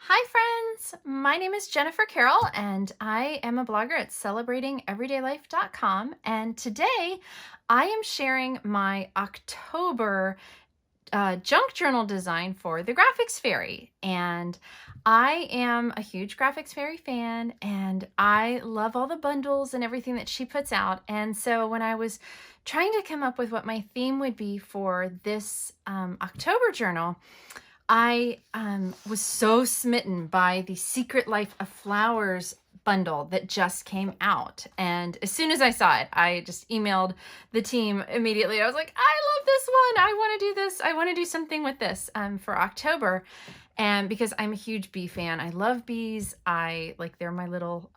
Hi friends, my name is Jennifer Carroll and I am a blogger at celebratingeverydaylife.com, and today I am sharing my October junk journal design for the Graphics Fairy. And I am a huge Graphics Fairy fan and I love all the bundles and everything that she puts out. And so when I was trying to come up with what my theme would be for this October journal, I was so smitten by the Secret Life of Flowers bundle that just came out. And as soon as I saw it, I just emailed the team immediately. I was like, I love this one. I want to do this. I want to do something with this for October. And because I'm a huge bee fan, I love bees. They're my little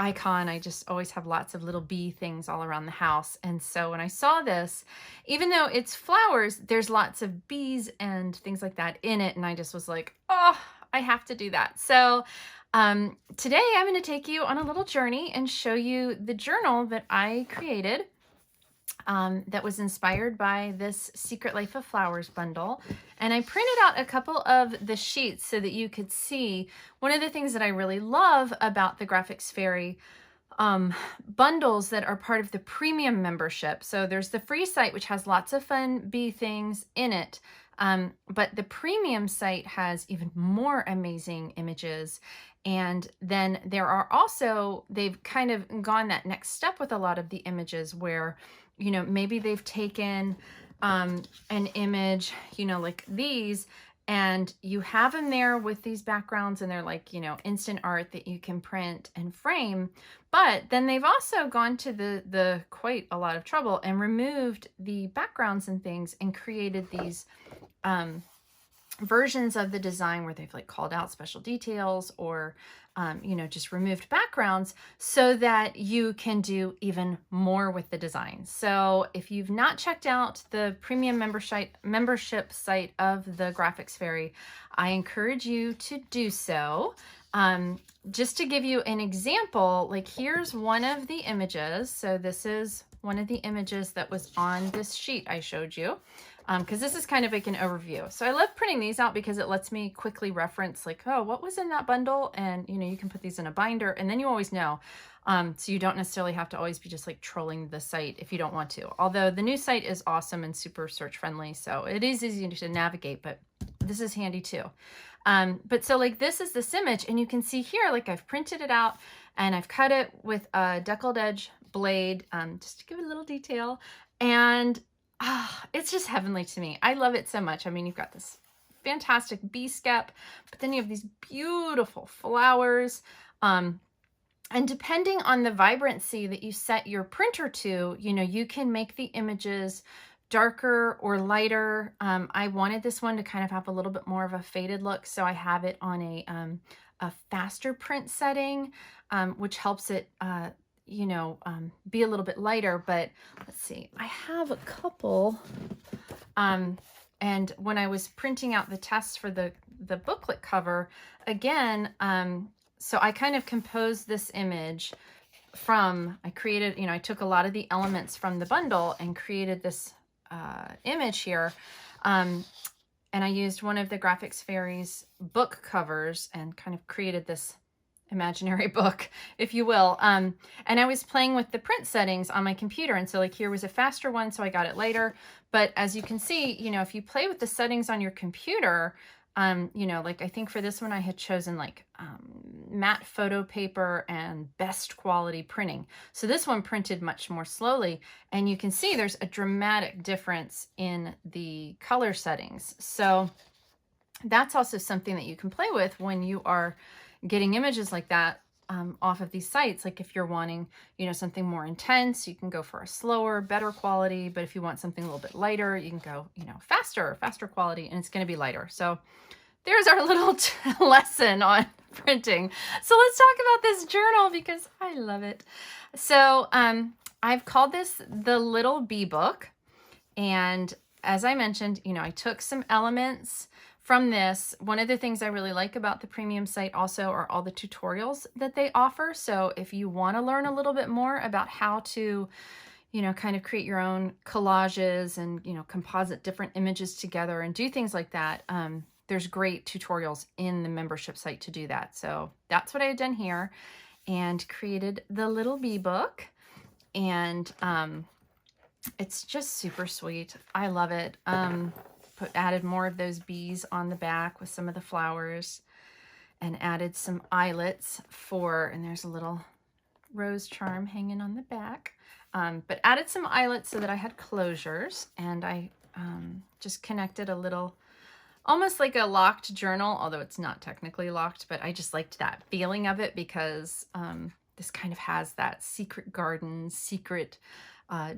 icon. I just always have lots of little bee things all around the house. And so when I saw this, even though it's flowers, there's lots of bees and things like that in it. And I just was like, oh, I have to do that. So today I'm going to take you on a little journey and show you the journal that I created that was inspired by this Secret Life of Flowers bundle. And I printed out a couple of the sheets so that you could see. One of the things that I really love about the Graphics Fairy bundles that are part of the premium membership. So there's the free site, which has lots of fun bee things in it. But the premium site has even more amazing images. And then there are also, they've kind of gone that next step with a lot of the images where, you know, maybe they've taken an image, you know, like these, and you have them there with these backgrounds and they're like, you know, instant art that you can print and frame. But then they've also gone to the quite a lot of trouble and removed the backgrounds and things and created these versions of the design where they've like called out special details or you know, just removed backgrounds so that you can do even more with the design. So if you've not checked out the premium membership site of the Graphics Fairy, I encourage you to do so. Just to give you an example, like here's one of the images. So this is one of the images that was on this sheet I showed you. Because this is kind of like an overview. So I love printing these out because it lets me quickly reference like, oh, what was in that bundle? And, you know, you can put these in a binder and then you always know. So you don't necessarily have to always be just like trolling the site if you don't want to. Although the new site is awesome and super search friendly. So it is easy to navigate, but this is handy too. But so like this is this image and you can see here, like I've printed it out and I've cut it with a deckled edge blade just to give it a little detail. And it's just heavenly to me. I love it so much. I mean, you've got this fantastic bee skep, but then you have these beautiful flowers. And depending on the vibrancy that you set your printer to, you know, you can make the images darker or lighter. I wanted this one to kind of have a little bit more of a faded look, so I have it on a faster print setting, which helps it you know, be a little bit lighter. But let's see, I have a couple. And when I was printing out the tests for the booklet cover, again, so I kind of composed this image I created, you know, I took a lot of the elements from the bundle and created this image here. And I used one of the Graphics Fairy's book covers and kind of created this imaginary book, if you will. And I was playing with the print settings on my computer. And so like here was a faster one, so I got it later. But as you can see, you know, if you play with the settings on your computer, you know, like I think for this one, I had chosen like matte photo paper and best quality printing. So this one printed much more slowly. And you can see there's a dramatic difference in the color settings. So that's also something that you can play with when you are getting images like that off of these sites. Like if you're wanting, you know, something more intense, you can go for a slower, better quality. But if you want something a little bit lighter, you can go, you know, faster quality, and it's going to be lighter. So there's our little lesson on printing. So let's talk about this journal because I love it. So I've called this the Little Bee Book. And as I mentioned, you know, I took some elements from this. One of the things I really like about the premium site also are all the tutorials that they offer. So if you want to learn a little bit more about how to, you know, kind of create your own collages and, you know, composite different images together and do things like that, there's great tutorials in the membership site to do that. So that's what I had done here, and created the little bee book. And it's just super sweet. I love it. Added more of those bees on the back with some of the flowers, and added some eyelets and there's a little rose charm hanging on the back. But added some eyelets so that I had closures, and I just connected a little, almost like a locked journal, although it's not technically locked, but I just liked that feeling of it because this kind of has that secret garden, secret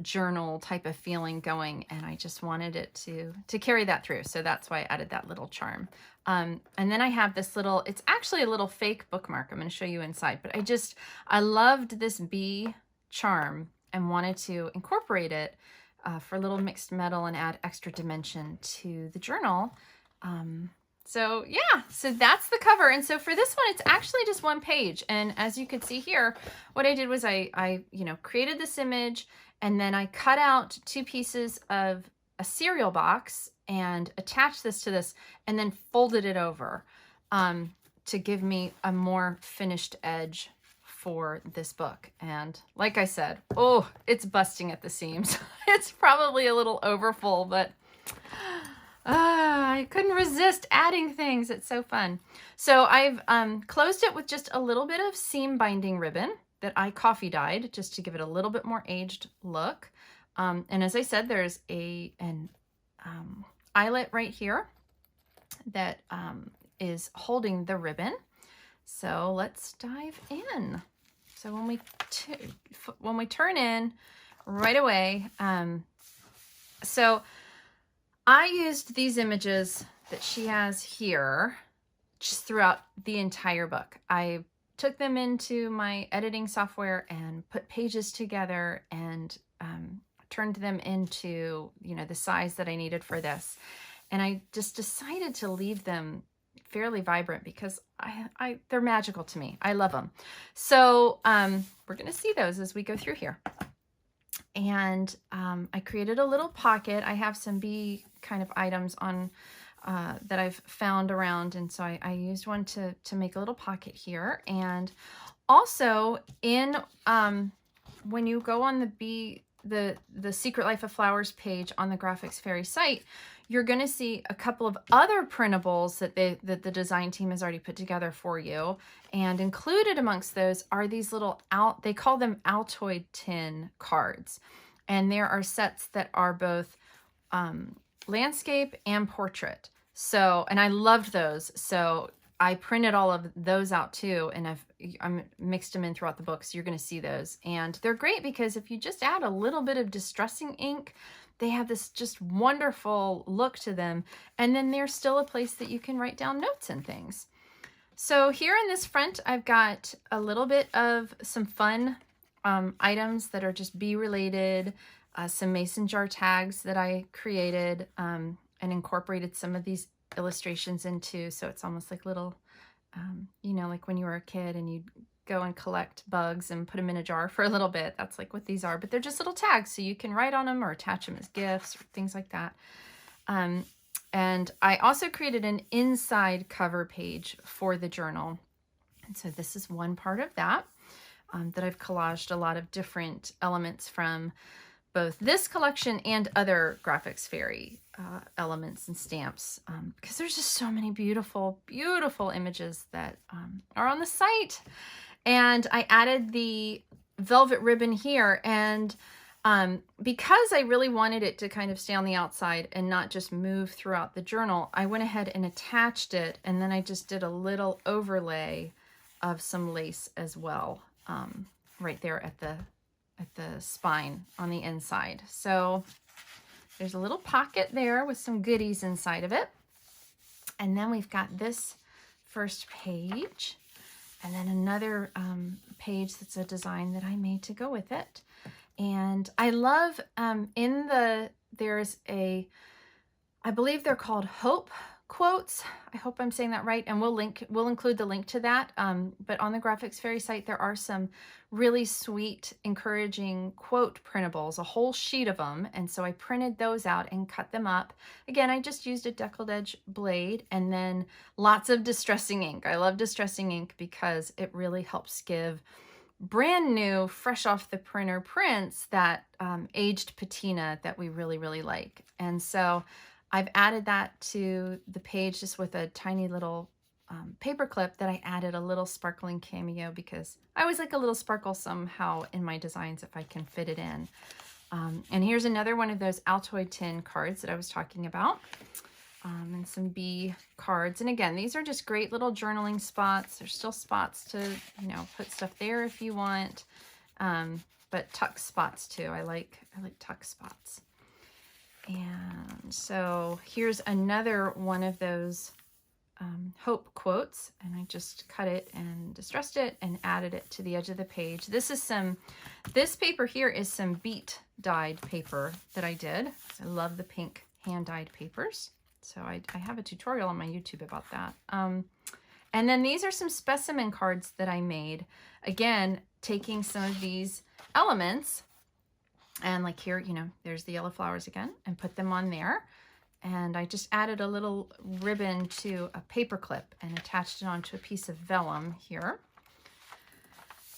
journal type of feeling going, and I just wanted it to carry that through. So that's why I added that little charm. And then I have this little, it's actually a little fake bookmark. I'm going to show you inside, but I loved this bee charm and wanted to incorporate it for a little mixed metal and add extra dimension to the journal. So yeah, so that's the cover. And so for this one, it's actually just one page. And as you can see here, what I did was I created this image, and then I cut out 2 pieces of a cereal box and attached this to this, and then folded it over to give me a more finished edge for this book. And like I said, oh, it's busting at the seams. It's probably a little overfull, but I couldn't resist adding things. It's so fun. So I've closed it with just a little bit of seam binding ribbon that I coffee dyed just to give it a little bit more aged look. And as I said, there's an eyelet right here that is holding the ribbon. So let's dive in. So when we turn in right away, so I used these images that she has here just throughout the entire book. I took them into my editing software and put pages together and turned them into, the size that I needed for this. And I just decided to leave them fairly vibrant because they're magical to me. I love them. So we're going to see those as we go through here. And I created a little pocket. I have some bee kind of items on that I've found around, and so I used one to make a little pocket here. And also in when you go on the Secret Life of Flowers page on the Graphics Fairy site, you're going to see a couple of other printables that the design team has already put together for you. And included amongst those are these little they call them Altoid tin cards. And there are sets that are both landscape and portrait. So, and I loved those. So I printed all of those out too, and I'm mixed them in throughout the book, so you're going to see those. And they're great because if you just add a little bit of distressing ink, they have this just wonderful look to them. And then there's still a place that you can write down notes and things. So here in this front, I've got a little bit of some fun items that are just bee related, some mason jar tags that I created and incorporated some of these illustrations into. So it's almost like little, like when you were a kid and you'd go and collect bugs and put them in a jar for a little bit. That's like what these are, but they're just little tags. So you can write on them or attach them as gifts or things like that. And I also created an inside cover page for the journal. And so this is one part of that, that I've collaged a lot of different elements from both this collection and other Graphics Fairy elements and stamps, because there's just so many beautiful, beautiful images that are on the site. And I added the velvet ribbon here, and because I really wanted it to kind of stay on the outside and not just move throughout the journal, I went ahead and attached it, and then I just did a little overlay of some lace as well, right there at the spine on the inside. So there's a little pocket there with some goodies inside of it. And then we've got this first page, and then another page that's a design that I made to go with it. And I love, there's I believe they're called Hope quotes. I hope I'm saying that right, and we'll include the link to that. But on the Graphics Fairy site, there are some really sweet, encouraging quote printables, a whole sheet of them. And so I printed those out and cut them up. Again, I just used a deckled edge blade and then lots of distressing ink. I love distressing ink because it really helps give brand new, fresh off the printer prints that aged patina that we really, really like. And so I've added that to the page just with a tiny little paper clip that I added a little sparkling cameo because I always like a little sparkle somehow in my designs if I can fit it in. And here's another one of those Altoid tin cards that I was talking about. And some bee cards. And again, these are just great little journaling spots. There's still spots to, you know, put stuff there if you want. But tuck spots too. I like tuck spots. And so here's another one of those hope quotes, and I just cut it and distressed it and added it to the edge of the page. This paper here is some beet dyed paper that I did. I love the pink hand dyed papers. So I have a tutorial on my YouTube about that. And then these are some specimen cards that I made. Again, taking some of these elements and like here, you know, there's the yellow flowers again, and put them on there. And I just added a little ribbon to a paper clip and attached it onto a piece of vellum here.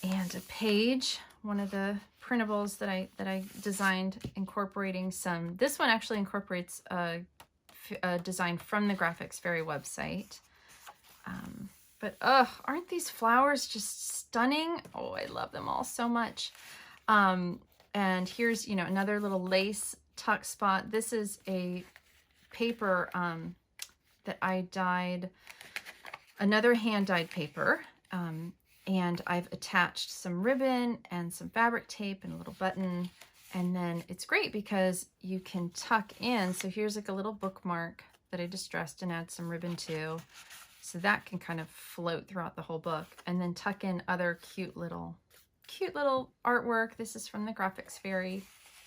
And a page, one of the printables that I designed incorporating some, this one actually incorporates a design from the Graphics Fairy website. But aren't these flowers just stunning? Oh, I love them all so much. And here's, you know, another little lace tuck spot. This is a paper that I dyed, another hand dyed paper. And I've attached some ribbon and some fabric tape and a little button. And then it's great because you can tuck in. So here's like a little bookmark that I distressed and add some ribbon to. So that can kind of float throughout the whole book. And then tuck in other cute little artwork. This is from the Graphics Fairy,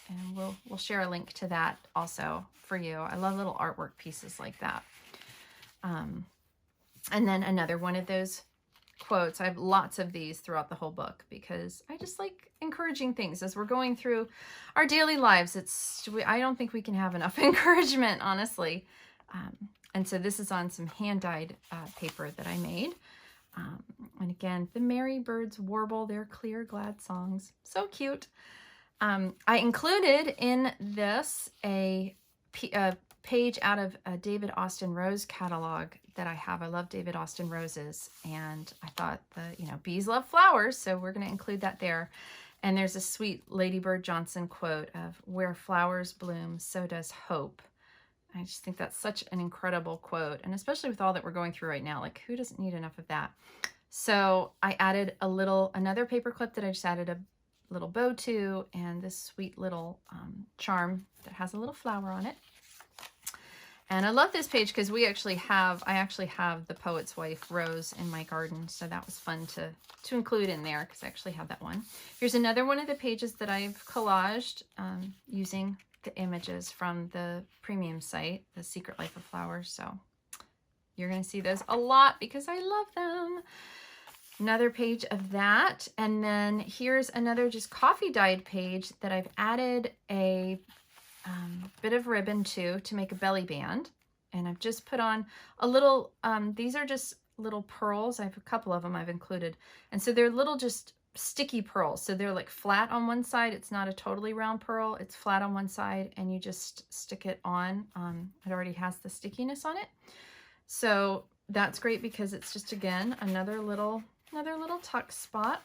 and we'll share a link to that also for you. I love little artwork pieces like that. And then another one of those quotes. I have lots of these throughout the whole book because I just like encouraging things as we're going through our daily lives. I don't think we can have enough encouragement, honestly. And so this is on some hand-dyed paper that I made. And again, the merry birds warble their clear, glad songs. So cute. I included in this a page out of a David Austin Rose catalog that I have. I love David Austin roses, and I thought bees love flowers, so we're going to include that there. And there's a sweet Lady Bird Johnson quote of "Where flowers bloom, so does hope." I just think that's such an incredible quote, and especially with all that we're going through right now, like who doesn't need enough of that? So I added another paper clip that I just added a little bow to, and this sweet little charm that has a little flower on it. And I love this page because I actually have the Poet's Wife rose in my garden, so that was fun to include in there because I actually have that one. Here's another one of the pages that I've collaged using the images from the premium site, The Secret Life of Flowers. So you're going to see those a lot because I love them. Another page of that. And then here's another just coffee dyed page that I've added a bit of ribbon to make a belly band. And I've just put on a little, these are just little pearls. I have a couple of them I've included. And so they're little just sticky pearls. So they're like flat on one side. It's not a totally round pearl. It's flat on one side and you just stick it on. It already has the stickiness on it. So that's great because it's just, again, another little tuck spot.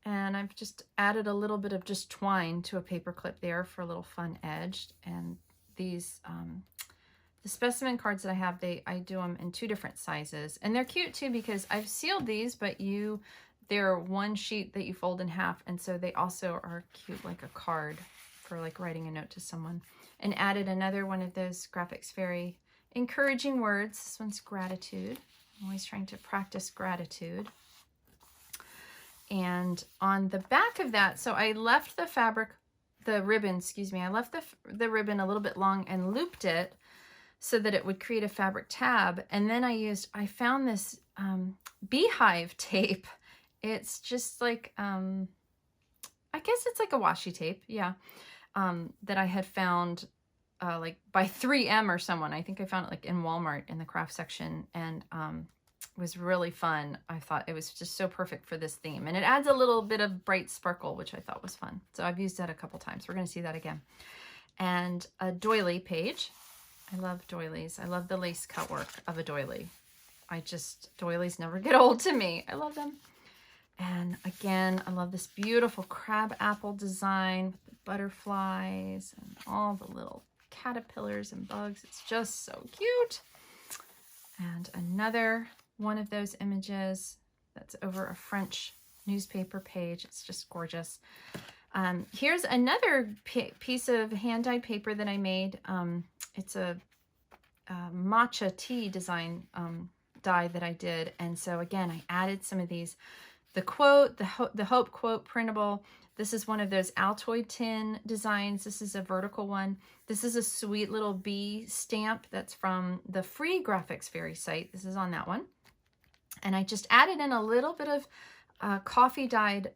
And I've just added a little bit of just twine to a paper clip there for a little fun edge. And these, the specimen cards that I have, I do them in 2 different sizes. And they're cute too because I've sealed these, but they're one sheet that you fold in half. And so they also are cute like a card for like writing a note to someone. And added another one of those Graphics Fairy encouraging words. This one's gratitude. I'm always trying to practice gratitude. And on the back of that, so I left the ribbon a little bit long and looped it so that it would create a fabric tab. And then I found this beehive tape. It's just like, I guess it's like a washi tape. Yeah. That I had found like by 3M or someone. I think I found it like in Walmart in the craft section, and it was really fun. I thought it was just so perfect for this theme, and it adds a little bit of bright sparkle, which I thought was fun. So I've used that a couple times. We're going to see that again. And a doily page. I love doilies. I love the lace cut work of a doily. Doilies never get old to me. I love them. And again, I love this beautiful crab apple design with the butterflies and all the little caterpillars and bugs. It's just so cute. And another one of those images that's over a French newspaper page. It's just gorgeous. Here's another piece of hand-dyed paper that I made. It's a matcha tea design die that I did. And so again, I added some of these. The quote, the Hope quote, printable. This is one of those Altoid tin designs. This is a vertical one. This is a sweet little bee stamp that's from the free Graphics Fairy site. This is on that one. And I just added in a little bit of coffee dyed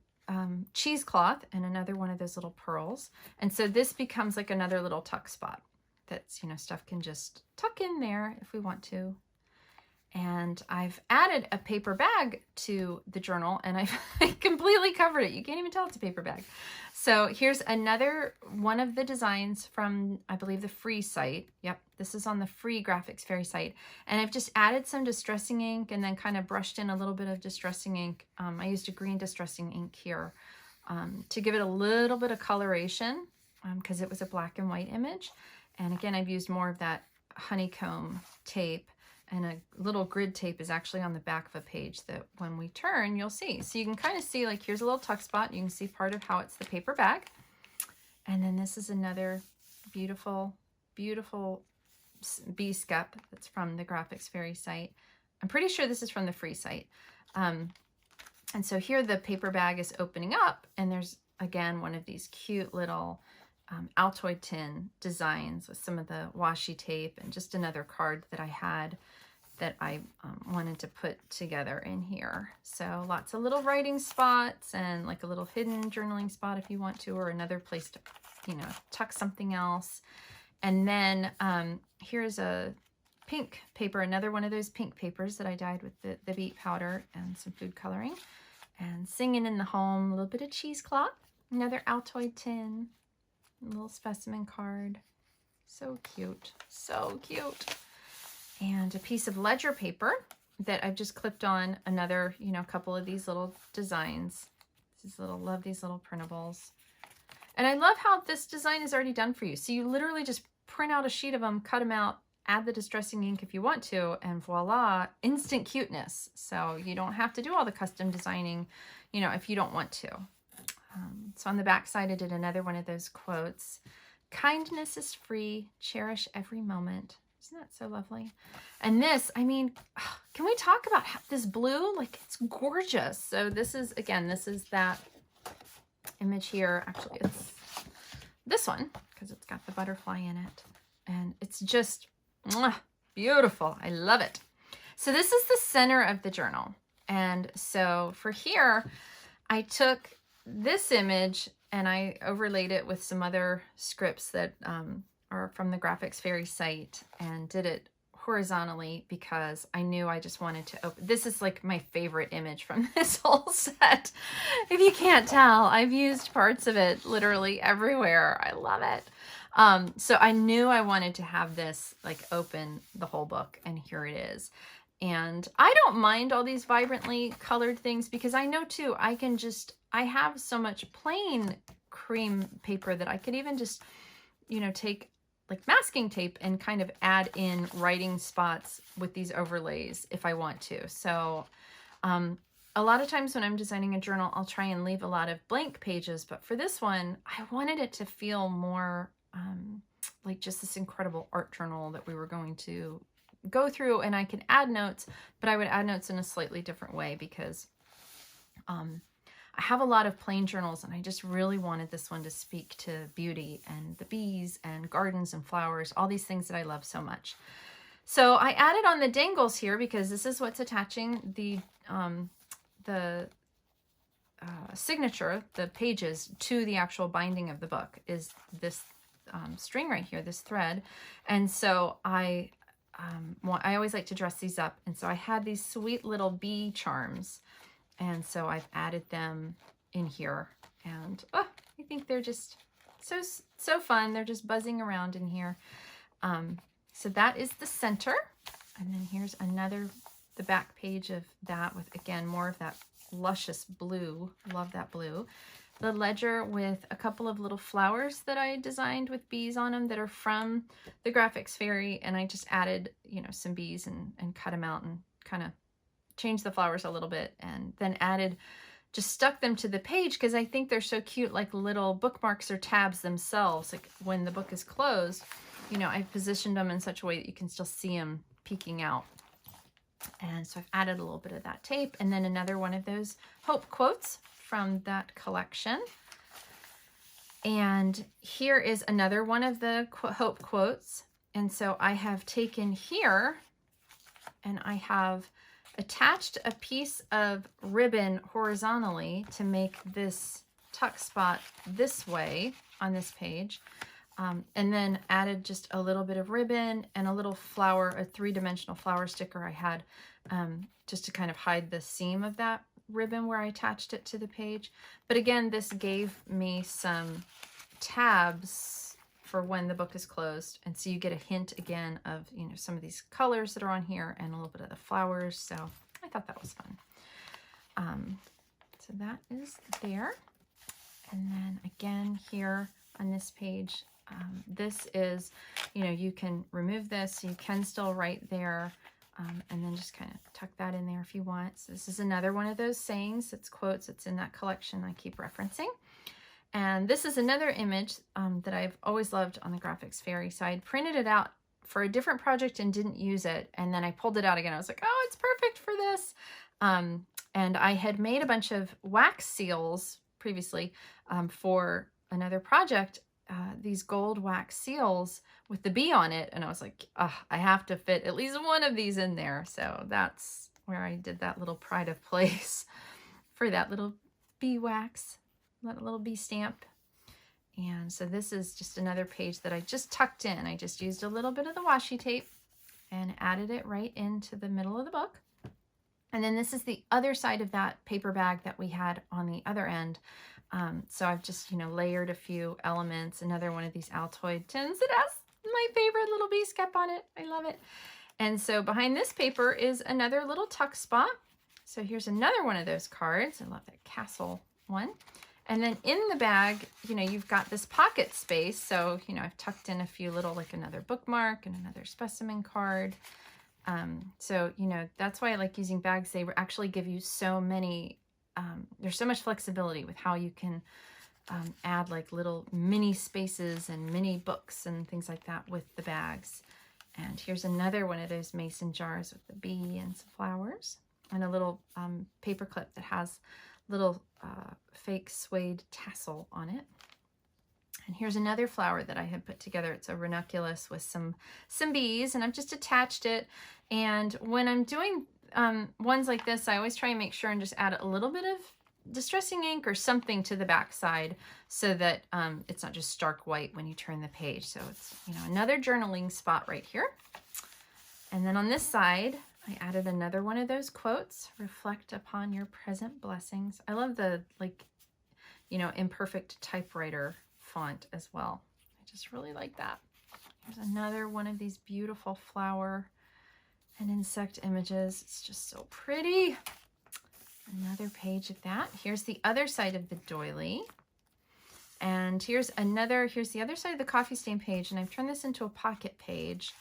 cheesecloth and another one of those little pearls. And so this becomes like another little tuck spot that's, you know, stuff can just tuck in there if we want to. And I've added a paper bag to the journal, and I've completely covered it. You can't even tell it's a paper bag. So here's another one of the designs from, I believe, the free site. Yep, this is on the free Graphics Fairy site. And I've just added some distressing ink and then kind of brushed in a little bit of distressing ink. I used a green distressing ink here to give it a little bit of coloration because it was a black and white image. And again, I've used more of that honeycomb tape. And a little grid tape is actually on the back of a page that when we turn, you'll see. So you can kind of see, like, here's a little tuck spot. You can see part of how it's the paper bag. And then this is another beautiful, beautiful bee scup that's from the Graphics Fairy site. I'm pretty sure this is from the free site. And so here the paper bag is opening up, and there's, again, one of these cute little Altoid tin designs with some of the washi tape and just another card that I had that I wanted to put together in here. So lots of little writing spots and like a little hidden journaling spot if you want to, or another place to, you know, tuck something else. And then here's a pink paper, another one of those pink papers that I dyed with the beet powder and some food coloring. And Singing in the Home, a little bit of cheesecloth, another Altoid tin, a little specimen card. So cute, so cute. And a piece of ledger paper that I've just clipped on another, you know, couple of these little designs. Love these little printables. And I love how this design is already done for you. So you literally just print out a sheet of them, cut them out, add the distressing ink if you want to, and voila, instant cuteness. So you don't have to do all the custom designing, you know, if you don't want to. So on the back side, I did another one of those quotes. Kindness is free. Cherish every moment. Isn't that so lovely? And this, I mean, can we talk about this blue? Like, it's gorgeous. So this is, again, this is that image here. Actually, it's this one because it's got the butterfly in it. And it's just beautiful. I love it. So this is the center of the journal. And so for here, I took this image and I overlaid it with some other scripts that are from the Graphics Fairy site and did it horizontally because I knew I just wanted to open. This is like my favorite image from this whole set. If you can't tell, I've used parts of it literally everywhere. I love it. So I knew I wanted to have this like open the whole book, and here it is. And I don't mind all these vibrantly colored things because I know too, I have so much plain cream paper that I could even just, you know, take like masking tape and kind of add in writing spots with these overlays if I want to. So a lot of times when I'm designing a journal, I'll try and leave a lot of blank pages, but for this one, I wanted it to feel more like just this incredible art journal that we were going to go through, and I could add notes, but I would add notes in a slightly different way because I have a lot of plain journals, and I just really wanted this one to speak to beauty and the bees and gardens and flowers, all these things that I love so much. So I added on the dangles here because this is what's attaching the signature, the pages, to the actual binding of the book, is this string right here, this thread. And so I always like to dress these up, and so I had these sweet little bee charms, and so I've added them in here, and I think they're just so fun. They're just buzzing around in here. So that is the center, and then here's the back page of that with, again, more of that luscious blue. Love that blue. The ledger with a couple of little flowers that I designed with bees on them that are from the Graphics Fairy, and I just added, you know, some bees and cut them out and kind of changed the flowers a little bit, and then just stuck them to the page because I think they're so cute, like little bookmarks or tabs themselves. Like when the book is closed, you know, I've positioned them in such a way that you can still see them peeking out. And so I've added a little bit of that tape, and then another one of those Hope quotes from that collection. And here is another one of the Hope quotes. And so I have taken here and I have attached a piece of ribbon horizontally to make this tuck spot this way on this page. And then added just a little bit of ribbon and a little flower, a 3-dimensional flower sticker I had, just to kind of hide the seam of that ribbon where I attached it to the page. But again, this gave me some tabs for when the book is closed. And so you get a hint again of, you know, some of these colors that are on here and a little bit of the flowers. So I thought that was fun. So that is there. And then again here on this page, this is, you know, you can remove this, you can still write there, and then just kind of tuck that in there if you want. So this is another one of those sayings, it's quotes, it's in that collection I keep referencing. And this is another image that I've always loved on the Graphics Fairy. So I printed it out for a different project and didn't use it, and then I pulled it out again. I was like, oh, it's perfect for this. And I had made a bunch of wax seals previously for another project, these gold wax seals with the bee on it, and I was like, I have to fit at least one of these in there. So that's where I did that little pride of place for that little bee wax, that little bee stamp. And so this is just another page that I just tucked in. I just used a little bit of the washi tape and added it right into the middle of the book. And then this is the other side of that paper bag that we had on the other end. So I've just, you know, layered a few elements. Another one of these Altoid tins that has my favorite little bee's cap on it. I love it. And so behind this paper is another little tuck spot. So here's another one of those cards. I love that castle one. And then in the bag, you know, you've got this pocket space. So, you know, I've tucked in a few little, like another bookmark and another specimen card. So, you know, that's why I like using bags. They actually give you so many, there's so much flexibility with how you can add like little mini spaces and mini books and things like that with the bags. And here's another one of those mason jars with the bee and some flowers and a little paper clip that has little fake suede tassel on it. And here's another flower that I had put together. It's a ranunculus with some bees, and I've just attached it. And when I'm doing ones like this, I always try and make sure and just add a little bit of distressing ink or something to the back side so that it's not just stark white when you turn the page. So it's, you know, another journaling spot right here. And then on this side, I added another one of those quotes, reflect upon your present blessings. I love the, like, you know, imperfect typewriter font as well. I just really like that. Here's another one of these beautiful flower and insect images. It's just so pretty. Another page of that. Here's the other side of the doily. And here's the other side of the coffee stain page, and I've turned this into a pocket page.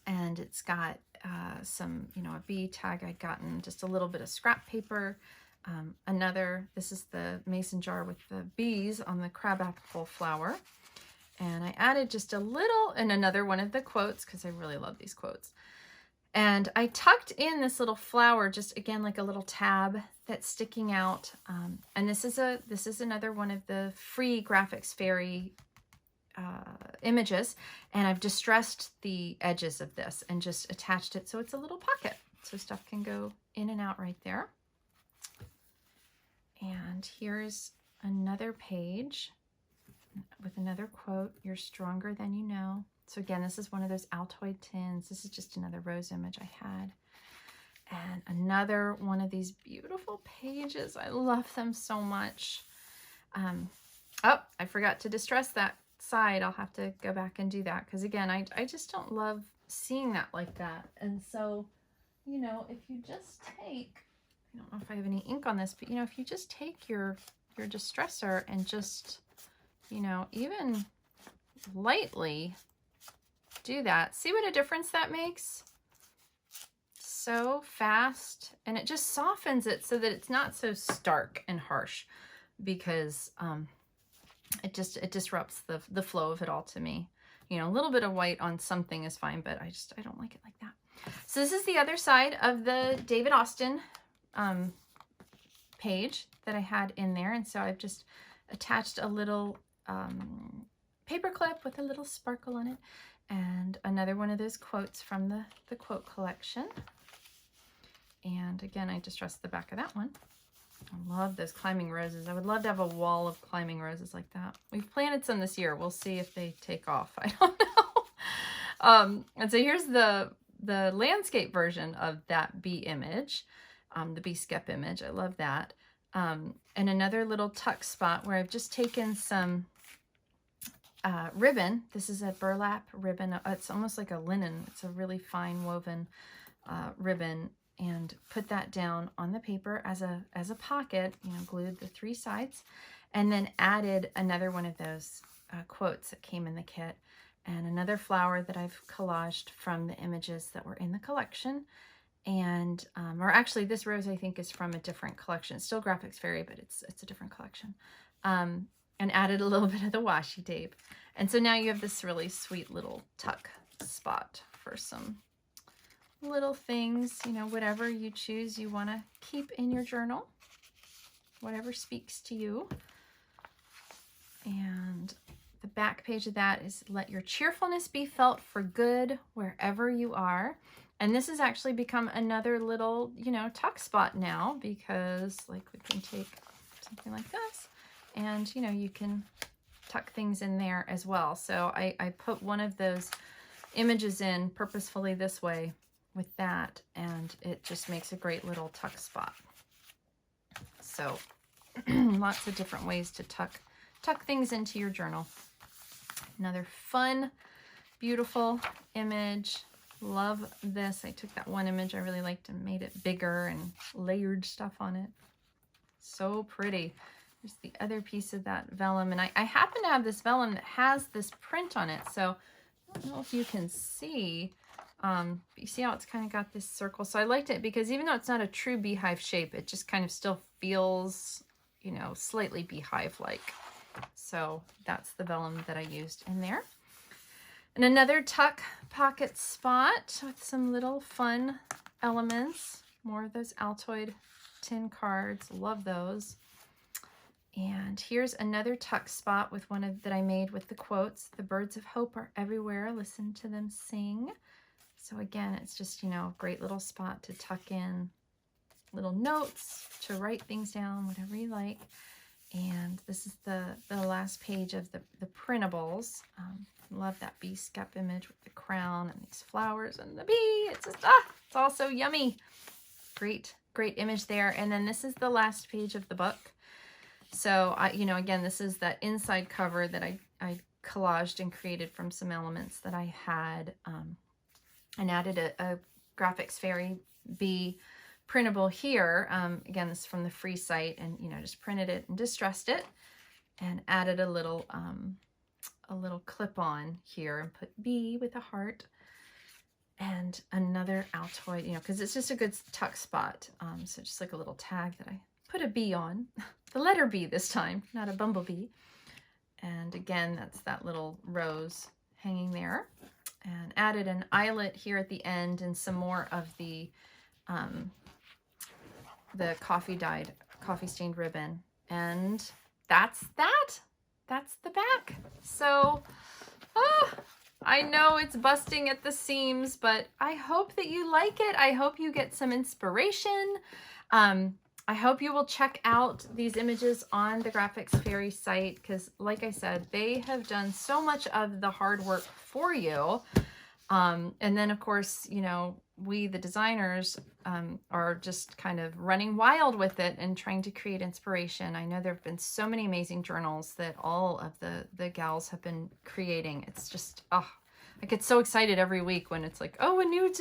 And it's got some, you know, a bee tag I'd gotten, just a little bit of scrap paper. This is the mason jar with the bees on the crabapple flower. And I added just a little, and another one of the quotes, because I really love these quotes. And I tucked in this little flower, just again, like a little tab that's sticking out. And this is another one of the free Graphics Fairy images. And I've distressed the edges of this and just attached it so it's a little pocket. So stuff can go in and out right there. And here's another page with another quote, "You're stronger than you know." So again, this is one of those Altoid tins. This is just another rose image I had. And another one of these beautiful pages. I love them so much. Oh, I forgot to distress that side. I'll have to go back and do that because again, I just don't love seeing that like that. And so, you know, if you just take, I don't know if I have any ink on this, but you know, if you just take your distressor and just, you know, even lightly do that, see what a difference that makes? So fast, and it just softens it so that it's not so stark and harsh, because it disrupts the flow of it all to me. You know, a little bit of white on something is fine, but I don't like it like that. So this is the other side of the David Austin page that I had in there, and so I've just attached a little paper clip with a little sparkle on it, and another one of those quotes from the quote collection. And again, I distressed the back of that one. I love those climbing roses. I would love to have a wall of climbing roses like that. We've planted some this year. We'll see if they take off. I don't know. And so here's the landscape version of that bee image, the bee skep image. I love that. And another little tuck spot where I've just taken some ribbon. This is a burlap ribbon. It's almost like a linen. It's a really fine woven ribbon, and put that down on the paper as a pocket, you know, glued the three sides, and then added another one of those quotes that came in the kit, and another flower that I've collaged from the images that were in the collection. And or actually this rose I think is from a different collection. It's still Graphics Fairy, but it's a different collection. And added a little bit of the washi tape. And so now you have this really sweet little tuck spot for some little things, you know, whatever you choose you want to keep in your journal, whatever speaks to you. And the back page of that is, "Let your cheerfulness be felt for good wherever you are." And this has actually become another little, you know, tuck spot now, because like we can take something like this and, you know, you can tuck things in there as well. So I put one of those images in purposefully this way with that, and it just makes a great little tuck spot. So lots of different ways to tuck things into your journal. Another fun, beautiful image. Love this. I took that one image I really liked and made it bigger and layered stuff on it. So pretty. There's the other piece of that vellum, and I happen to have this vellum that has this print on it, so I don't know if you can see. You see how it's kind of got this circle? So I liked it because even though it's not a true beehive shape, it just kind of still feels, you know, slightly beehive-like. So that's the vellum that I used in there. And another tuck pocket spot with some little fun elements. More of those Altoid tin cards. Love those. And here's another tuck spot with one that I made with the quotes. "The birds of hope are everywhere. Listen to them sing." So again, it's just, you know, a great little spot to tuck in little notes, to write things down, whatever you like. And this is the last page of the printables. Love that bee skep image with the crown and these flowers and the bee. It's just, it's all so yummy. Great image there. And then this is the last page of the book. So, you know, again, this is that inside cover that I collaged and created from some elements that I had, and added a Graphics Fairy bee printable here. Again, this is from the free site, and, you know, just printed it and distressed it and added a little clip on here and put bee with a heart and another Altoid, you know, because it's just a good tuck spot. So just like a little tag that I put a bee on, the letter B this time, not a bumblebee. And again, that's that little rose hanging there. and added an eyelet here at the end and some more of the coffee stained ribbon. And that's that. That's the back. So, I know it's busting at the seams, but I hope that you like it. I hope you get some inspiration. I hope you will check out these images on the Graphics Fairy site because, like I said, they have done so much of the hard work for you. And then, of course, you know, we, the designers, are just kind of running wild with it and trying to create inspiration. I know there have been so many amazing journals that all of the gals have been creating. It's just, oh, I get so excited every week when it's like, oh, a new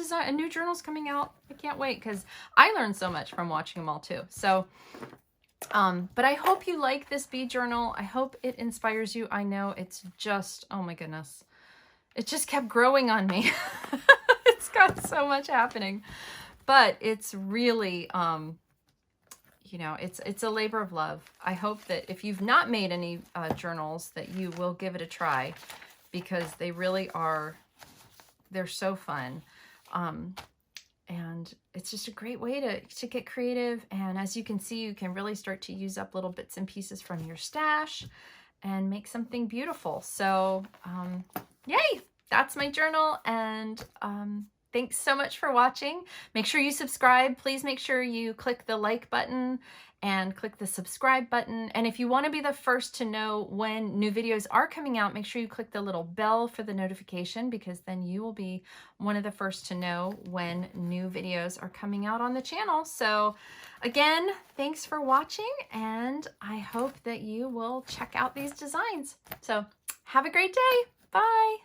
journal's coming out. I can't wait because I learned so much from watching them all too. So, but I hope you like this bead journal. I hope it inspires you. I know it's just, oh my goodness. It just kept growing on me. It's got so much happening, but it's really, you know, it's a labor of love. I hope that if you've not made any journals that you will give it a try because they really are, they're so fun. And it's just a great way to get creative. And as you can see, you can really start to use up little bits and pieces from your stash and make something beautiful. So, yay, that's my journal. And thanks so much for watching. Make sure you subscribe. Please make sure you click the like button and click the subscribe button. And if you want to be the first to know when new videos are coming out, make sure you click the little bell for the notification because then you will be one of the first to know when new videos are coming out on the channel. So again, thanks for watching, and I hope that you will check out these designs. So have a great day. Bye.